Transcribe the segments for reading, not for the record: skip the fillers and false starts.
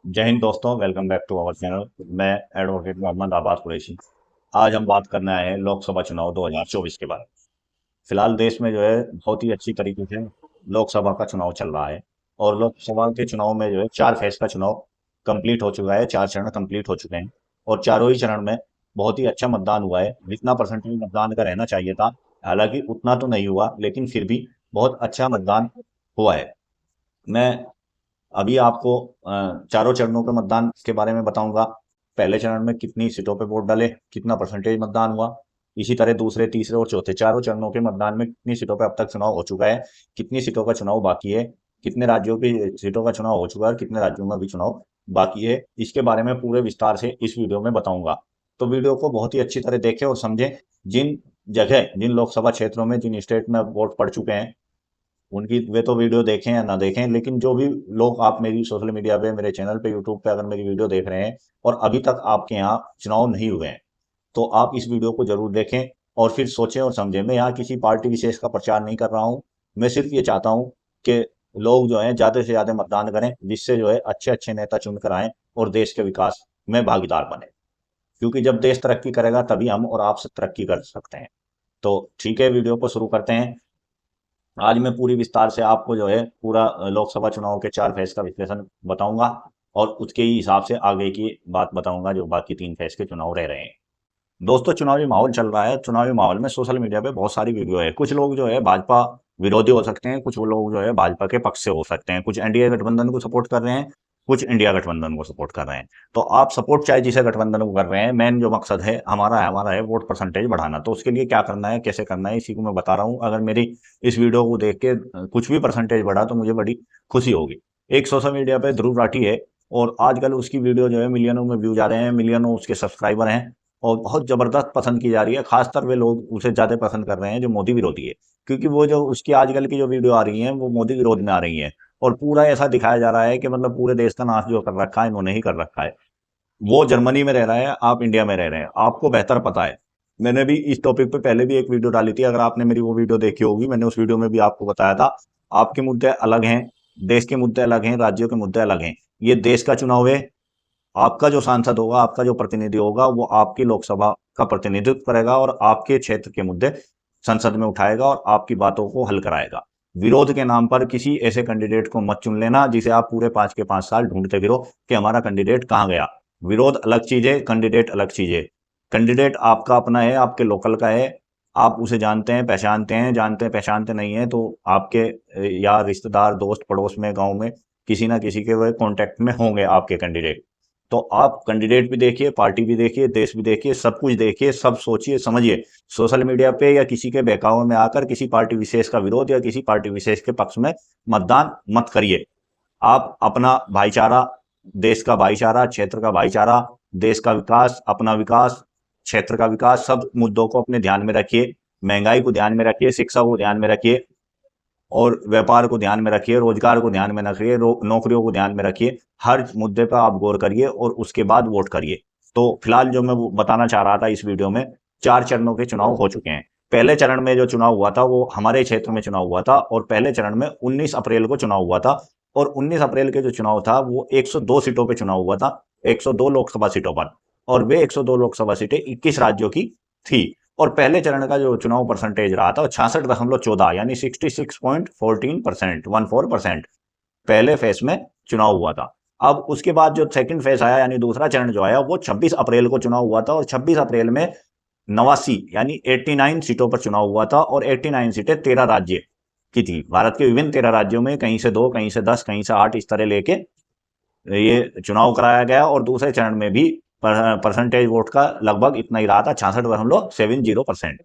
जय हिंद दोस्तों, welcome back to our channel. मैं एडवोकेट मोहम्मद आबाद कुरैशी। आज हम बात करने आए हैं लोकसभा चुनाव 2024 के बारे में। फिलहाल देश में जो है बहुत ही अच्छी तरीके से लोकसभा का चुनाव चल रहा है। और लोकसभा के चुनाव में जो है 4 फेज का चुनाव कंप्लीट हो चुका है, 4 चरण कंप्लीट हो चुके हैं। और चारों ही चरण में बहुत ही अच्छा मतदान हुआ है, जितना परसेंटेज मतदान का रहना चाहिए था। हालांकि उतना तो नहीं हुआ, लेकिन फिर भी बहुत अच्छा मतदान हुआ है। मैं अभी आपको चारों चरणों के मतदान के बारे में बताऊंगा। पहले चरण में कितनी सीटों पे वोट डाले, कितना परसेंटेज मतदान हुआ। इसी तरह दूसरे, तीसरे और चौथे चारों चरणों के मतदान में कितनी सीटों पे अब तक चुनाव हो चुका है, कितनी सीटों का चुनाव बाकी है, कितने राज्यों की सीटों का चुनाव हो चुका है और कितने राज्यों में भी चुनाव बाकी है। इसके बारे में पूरे विस्तार से इस वीडियो में बताऊंगा। तो वीडियो को बहुत ही अच्छी तरह देखें और समझें। जिन जगह, जिन लोकसभा क्षेत्रों में, जिन स्टेट में वोट पड़ चुके हैं, उनकी वे तो वीडियो देखें या ना देखें, लेकिन जो भी लोग आप मेरी सोशल मीडिया पे, मेरे चैनल पे, यूट्यूब पे अगर मेरी वीडियो देख रहे हैं और अभी तक आपके यहाँ चुनाव नहीं हुए हैं, तो आप इस वीडियो को जरूर देखें और फिर सोचें और समझें। मैं यहाँ किसी पार्टी विशेष का प्रचार नहीं कर रहा हूँ। मैं सिर्फ ये चाहता हूँ कि लोग जो है ज्यादा से ज्यादा मतदान करें, जिससे जो है अच्छे अच्छे नेता चुन कर आए और देश के विकास में भागीदार बने। क्योंकि जब देश तरक्की करेगा तभी हम और आप तरक्की कर सकते हैं। तो ठीक है, वीडियो को शुरू करते हैं। आज मैं पूरी विस्तार से आपको जो है पूरा लोकसभा चुनाव के 4 फेज का विश्लेषण बताऊंगा और उसके ही हिसाब से आगे की बात बताऊंगा जो बाकी 3 फेज के चुनाव रह रहे हैं। दोस्तों, चुनावी माहौल चल रहा है। चुनावी माहौल में सोशल मीडिया पे बहुत सारी वीडियो है। कुछ लोग जो है भाजपा विरोधी हो सकते हैं, कुछ लोग जो है भाजपा के पक्ष से हो सकते हैं, कुछ एनडीए गठबंधन को सपोर्ट कर रहे हैं, कुछ इंडिया गठबंधन को सपोर्ट कर रहे हैं। तो आप सपोर्ट चाहे जिसे गठबंधन को कर रहे हैं, मेन जो मकसद है हमारा है वोट परसेंटेज बढ़ाना। तो उसके लिए क्या करना है, कैसे करना है, इसी को मैं बता रहा हूँ। अगर मेरी इस वीडियो को देख के कुछ भी परसेंटेज बढ़ा तो मुझे बड़ी खुशी होगी। एक सोशल मीडिया पे ध्रुव राठी है और आजकल उसकी वीडियो जो है मिलियनों में व्यू जा रहे हैं, मिलियनों उसके सब्सक्राइबर हैं और बहुत जबरदस्त पसंद की जा रही है। खासकर वे लोग उसे ज्यादा पसंद कर रहे हैं जो मोदी विरोधी है, क्योंकि वो जो उसकी आजकल की जो वीडियो आ रही हैं वो मोदी विरोध में आ रही हैं। और पूरा ऐसा दिखाया जा रहा है कि मतलब पूरे देश का नाश जो कर रखा है इन्होंने ही कर रखा है। वो जर्मनी में रह रहा है, आप इंडिया में रह रहे हैं, आपको बेहतर पता है। मैंने भी इस टॉपिक पे पहले भी एक वीडियो डाली थी, अगर आपने मेरी वो वीडियो देखी होगी। मैंने उस वीडियो में भी आपको बताया था आपके मुद्दे अलग हैं, देश के मुद्दे अलग हैं, राज्यों के मुद्दे अलग हैं। ये देश का चुनाव है। आपका जो सांसद होगा, आपका जो प्रतिनिधि होगा, वो आपकी लोकसभा का प्रतिनिधित्व करेगा और आपके क्षेत्र के मुद्दे संसद में उठाएगा और आपकी बातों को हल कराएगा। विरोध के नाम पर किसी ऐसे कैंडिडेट को मत चुन लेना जिसे आप पूरे 5 के 5 साल ढूंढते फिरो कि हमारा कैंडिडेट कहाँ गया। विरोध अलग चीज है, कैंडिडेट अलग चीज है। कैंडिडेट आपका अपना है, आपके लोकल का है, आप उसे जानते हैं, पहचानते हैं। जानते हैं पहचानते नहीं है तो आपके यार, रिश्तेदार, दोस्त, पड़ोस में, गांव में किसी ना किसी के वह कांटेक्ट में होंगे आपके कैंडिडेट। तो आप कैंडिडेट भी देखिए, पार्टी भी देखिए, देश भी देखिए, सब कुछ देखिए, सब सोचिए समझिए। सोशल मीडिया पे या किसी के बहकावे में आकर किसी पार्टी विशेष का विरोध या किसी पार्टी विशेष के पक्ष में मतदान मत करिए। आप अपना भाईचारा, देश का भाईचारा, क्षेत्र का भाईचारा, देश का विकास, अपना विकास, क्षेत्र का विकास, सब मुद्दों को अपने ध्यान में रखिए। महंगाई को ध्यान में रखिए, शिक्षा को ध्यान में रखिए और व्यापार को ध्यान में रखिए, रोजगार को ध्यान में रखिए, नौकरियों को ध्यान में रखिए। हर मुद्दे पर आप गौर करिए और उसके बाद वोट करिए। तो फिलहाल जो मैं वो बताना चाह रहा था इस वीडियो में, 4 चरणों के चुनाव हो चुके हैं। पहले चरण में जो चुनाव हुआ था वो हमारे क्षेत्र में चुनाव हुआ था और पहले चरण में 19 अप्रैल को चुनाव हुआ था। और 19 अप्रैल के जो चुनाव था वो 102 सीटों पे चुनाव हुआ था, 102 लोकसभा सीटों पर। और वे 102 लोकसभा सीटें 21 राज्यों की थी। और पहले चरण का जो चुनाव परसेंटेज रहा था वो 66.14 यानी 66.14%, 14% पहले फेज में चुनाव हुआ था। अब उसके बाद जो सेकंड फेज आया यानी दूसरा चरण जो आया वो 26 अप्रैल को चुनाव हुआ था और 26 अप्रैल में 89 यानी 89 सीटों पर चुनाव हुआ था। और 89 सीटें 13 राज्य की थी। भारत के विभिन्न 13 राज्यों में कहीं से 2, कहीं से 10, कहीं से 8 इस तरह लेके ये चुनाव कराया गया। और दूसरे चरण में भी परसेंटेज वोट का लगभग इतना ही रहा था, 66.70%।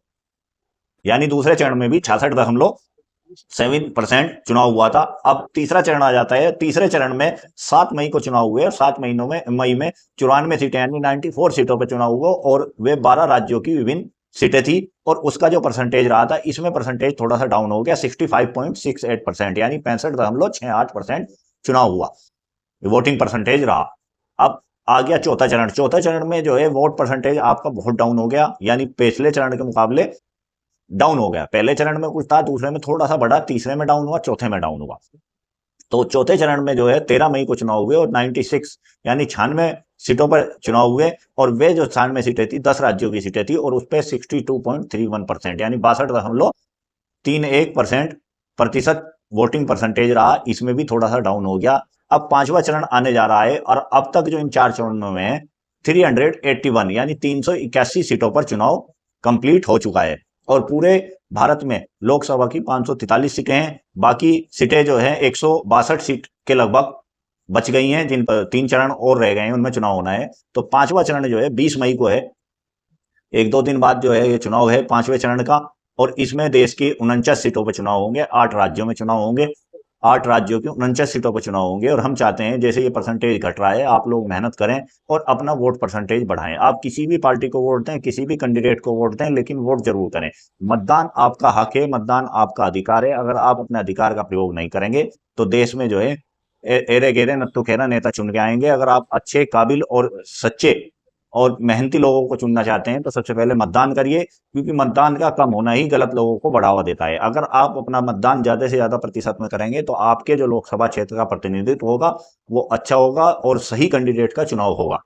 यानी दूसरे चरण में भी 66.7% चुनाव हुआ था। अब तीसरा चरण आ जाता है। तीसरे चरण में 7 मई को चुनाव हुए और 7 महीनों में मई में 94 सीटें यानी 94 सीटों पर चुनाव हुआ और वे 12 राज्यों की विभिन्न सीटें थी। और उसका जो परसेंटेज रहा था, इसमें परसेंटेज थोड़ा सा डाउन हो गया, 65.68% यानी 65.68% चुनाव हुआ, वोटिंग परसेंटेज रहा। अब आ गया चौथा चरण। चौथा चरण में जो है वोट परसेंटेज आपका बहुत डाउन हो गया, यानी पिछले चरण के मुकाबले डाउन हो गया। पहले चरण में कुछ था, दूसरे में थोड़ा सा बढ़ा, तीसरे में डाउन हुआ, चौथे में डाउन हुआ। तो चौथे चरण में जो है 13 मई को चुनाव हुए और 96 यानी 96 सीटों पर चुनाव हुए। और वे जो 96 सीटें थी 10 राज्यों की सीटें थी और उस पर 62.31% यानी 62.31% प्रतिशत वोटिंग परसेंटेज रहा। इसमें भी थोड़ा सा डाउन हो गया। अब पांचवा चरण आने जा रहा है और अब तक जो इन 4 चरणों में है 381 यानी 381 सीटों पर चुनाव कंप्लीट हो चुका है। और पूरे भारत में लोकसभा की 543 सीटें हैं। बाकी सीटें जो है 162 सीट के लगभग बच गई हैं, जिन पर 3 चरण और रह गए हैं, उनमें चुनाव होना है। तो पांचवा चरण जो है 20 मई को है, 1-2 दिन बाद जो है ये चुनाव है पांचवें चरण का। और इसमें देश की 49 सीटों पर चुनाव होंगे, 8 राज्यों में चुनाव होंगे, 8 राज्यों की 49 सीटों पर चुनाव होंगे। और हम चाहते हैं जैसे ये परसेंटेज घट रहा है, आप लोग मेहनत करें और अपना वोट परसेंटेज बढ़ाएं। आप किसी भी पार्टी को वोट दें, किसी भी कैंडिडेट को वोट दें, लेकिन वोट जरूर करें। मतदान आपका हक है, मतदान आपका अधिकार है। अगर आप अपने अधिकार का प्रयोग नहीं करेंगे तो देश में जो है एरे गेरे नत्थु खेरा नेता चुन के आएंगे। अगर आप अच्छे, काबिल और सच्चे और मेहनती लोगों को चुनना चाहते हैं तो सबसे पहले मतदान करिए, क्योंकि मतदान का कम होना ही गलत लोगों को बढ़ावा देता है। अगर आप अपना मतदान ज्यादा से ज्यादा प्रतिशत में करेंगे तो आपके जो लोकसभा क्षेत्र का प्रतिनिधित्व होगा वो अच्छा होगा और सही कैंडिडेट का चुनाव होगा।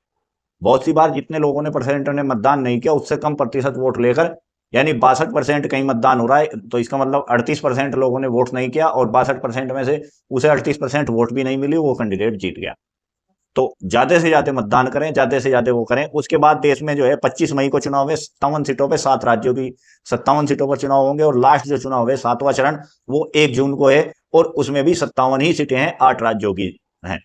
बहुत सी बार जितने लोगों ने परसेंट ने मतदान नहीं किया उससे कम प्रतिशत वोट लेकर, यानी 62% कहीं मतदान हो रहा है तो इसका मतलब 38% लोगों ने वोट नहीं किया और 62% में से उसे 38% वोट भी नहीं मिली, वो कैंडिडेट जीत गया। तो ज्यादा से ज्यादा मतदान करें, ज्यादा से ज्यादा वो करें। उसके बाद देश में जो है 25 मई को चुनाव है, 57 सीटों पे, 7 राज्यों की 57 सीटों पर चुनाव होंगे। और लास्ट जो चुनाव है 7वां चरण, वो 1 जून को है और उसमें भी 57 ही सीटें हैं, 8 राज्यों की हैं।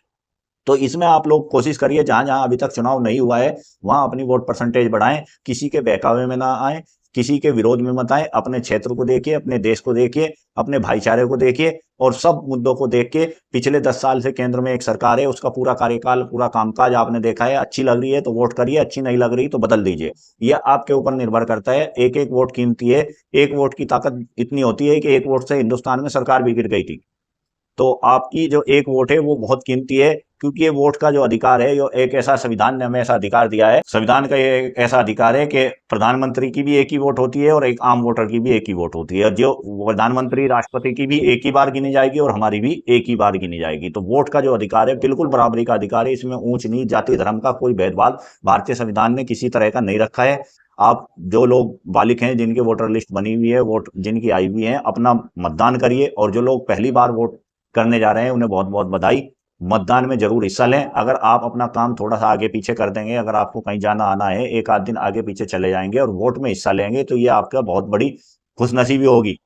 तो इसमें आप लोग कोशिश करिए, जहां जहां अभी तक चुनाव नहीं हुआ है वहां अपनी वोट परसेंटेज बढ़ाएं, किसी के बहकावे में ना आए, किसी के विरोध में मत आए। अपने क्षेत्र को देखिए, अपने देश को देखिए, अपने भाईचारे को देखिए और सब मुद्दों को देख के, पिछले 10 साल से केंद्र में एक सरकार है, उसका पूरा कार्यकाल, पूरा कामकाज आपने देखा है। अच्छी लग रही है तो वोट करिए, अच्छी नहीं लग रही तो बदल दीजिए। यह आपके ऊपर निर्भर करता है। एक एक वोट कीमती है। एक वोट की ताकत इतनी होती है कि एक वोट से हिंदुस्तान में सरकार भी गिर गई थी। तो आपकी जो एक वोट है वो बहुत कीमती है, क्योंकि ये वोट का जो अधिकार है, यो एक ऐसा, संविधान ने हमें ऐसा अधिकार दिया है, संविधान का ये एक ऐसा अधिकार है कि प्रधानमंत्री की भी एक ही वोट होती है और एक आम वोटर की भी एक ही वोट होती है। जो प्रधानमंत्री, राष्ट्रपति की भी एक ही बार गिनी जाएगी और हमारी भी एक ही बार गिनी जाएगी। तो वोट का जो अधिकार है बिल्कुल बराबरी का अधिकार है। इसमें ऊंच नीच, जाति धर्म का कोई भेदभाव भारतीय संविधान ने किसी तरह का नहीं रखा है। आप जो लोग बालिक हैं, जिनकी वोटर लिस्ट बनी हुई है, वोट जिनकी आई हुई है, अपना मतदान करिए। और जो लोग पहली बार वोट करने जा रहे हैं उन्हें बहुत बहुत बधाई। मतदान में जरूर हिस्सा लें। अगर आप अपना काम थोड़ा सा आगे पीछे कर देंगे, अगर आपको कहीं जाना आना है, एक आध दिन आगे पीछे चले जाएंगे और वोट में हिस्सा लेंगे तो ये आपका बहुत बड़ी खुशनसीबी होगी।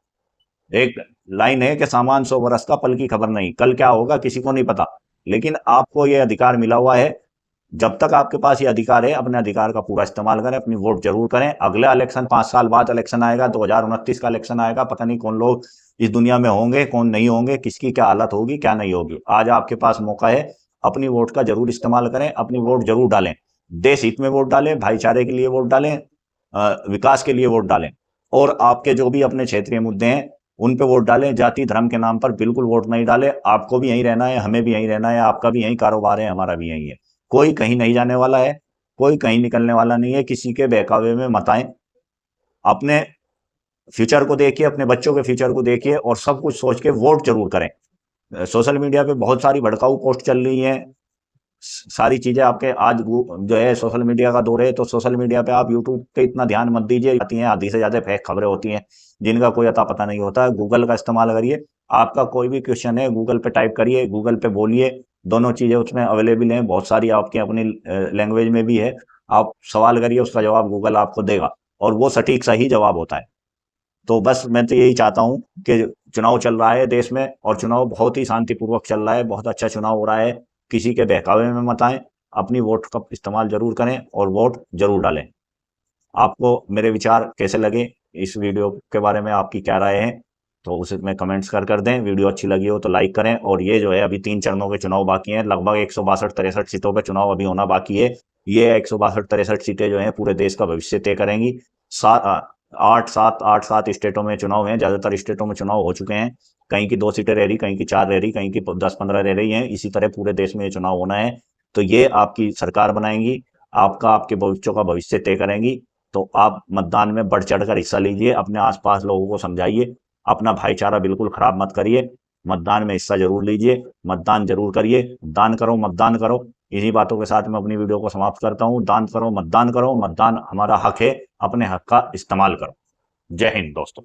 एक लाइन है कि सामान 100 बरस का, पल की खबर नहीं, कल क्या होगा किसी को नहीं पता। लेकिन आपको ये अधिकार मिला हुआ है। जब तक आपके पास ये अधिकार है, अपने अधिकार का पूरा इस्तेमाल करें, अपनी वोट जरूर करें। अगला इलेक्शन 5 साल बाद इलेक्शन आएगा, 2029 का इलेक्शन आएगा। पता नहीं कौन लोग इस दुनिया में होंगे, कौन नहीं होंगे, किसकी क्या हालत होगी, क्या नहीं होगी। आज आपके पास मौका है, अपनी वोट का जरूर इस्तेमाल करें, अपनी वोट जरूर डालें। देश हित में वोट डालें, भाईचारे के लिए वोट डालें, विकास के लिए वोट डालें। और आपके जो भी अपने क्षेत्रीय मुद्दे हैं उन पे वोट डालें। जाति धर्म के नाम पर बिल्कुल वोट नहीं डालें। आपको भी यहीं रहना है, हमें भी यहीं रहना है, आपका भी यहीं कारोबार है, हमारा भी यहीं है। कोई कहीं नहीं जाने वाला है, कोई कहीं निकलने वाला नहीं है। किसी के बहकावे में मत आए। अपने फ्यूचर को देखिए, अपने बच्चों के फ्यूचर को देखिए और सब कुछ सोच के वोट जरूर करें। सोशल मीडिया पे बहुत सारी भड़काऊ पोस्ट चल रही हैं, सारी चीजें आपके आज जो है सोशल मीडिया का दौर है, तो सोशल मीडिया पे आप यूट्यूब पे इतना ध्यान मत दीजिए। आती हैं आधी से ज्यादा फेक खबरें होती हैं जिनका कोई अता पता नहीं होता है। गूगल का इस्तेमाल करिए। आपका कोई भी क्वेश्चन है गूगल पे टाइप करिए, गूगल पे बोलिए। दोनों चीजें उसमें अवेलेबल हैं, बहुत सारी आपकी अपनी लैंग्वेज में भी है। आप सवाल करिए, उसका जवाब गूगल आपको देगा और वो सटीक सही जवाब होता है। तो बस मैं तो यही चाहता हूं कि चुनाव चल रहा है देश में और चुनाव बहुत ही शांतिपूर्वक चल रहा है, बहुत अच्छा चुनाव हो रहा है। किसी के बहकावे में मत आए, अपनी वोट का इस्तेमाल जरूर करें और वोट जरूर डालें। आपको मेरे विचार कैसे लगे, इस वीडियो के बारे में आपकी क्या राय है, तो उसे में कमेंट्स कर दें। वीडियो अच्छी लगी हो तो लाइक करें। और ये जो है अभी 3 चरणों के चुनाव बाकी हैं, लगभग 162-63 सीटों पर चुनाव अभी होना बाकी है। ये 162-63 सीटें जो हैं पूरे देश का भविष्य तय करेंगी। 8-7 स्टेटों में चुनाव हैं, ज्यादातर स्टेटों में चुनाव हो चुके हैं। कहीं की 2 सीटें रह रही, कहीं की 4 रह रही, कहीं की 10-15 रह रही हैं। इसी तरह पूरे देश में ये चुनाव होना है। तो ये आपकी सरकार बनाएंगी, आपके बच्चों का भविष्य तय करेंगी। तो आप मतदान में बढ़ चढ़कर हिस्सा लीजिए, अपने आसपास लोगों को समझाइए, अपना भाईचारा बिल्कुल खराब मत करिए। मतदान में हिस्सा जरूर लीजिए, मतदान जरूर करिए। दान करो, मतदान करो। इन्हीं बातों के साथ मैं अपनी वीडियो को समाप्त करता हूँ। दान करो, मतदान करो। मतदान हमारा हक है, अपने हक का इस्तेमाल करो। जय हिंद दोस्तों।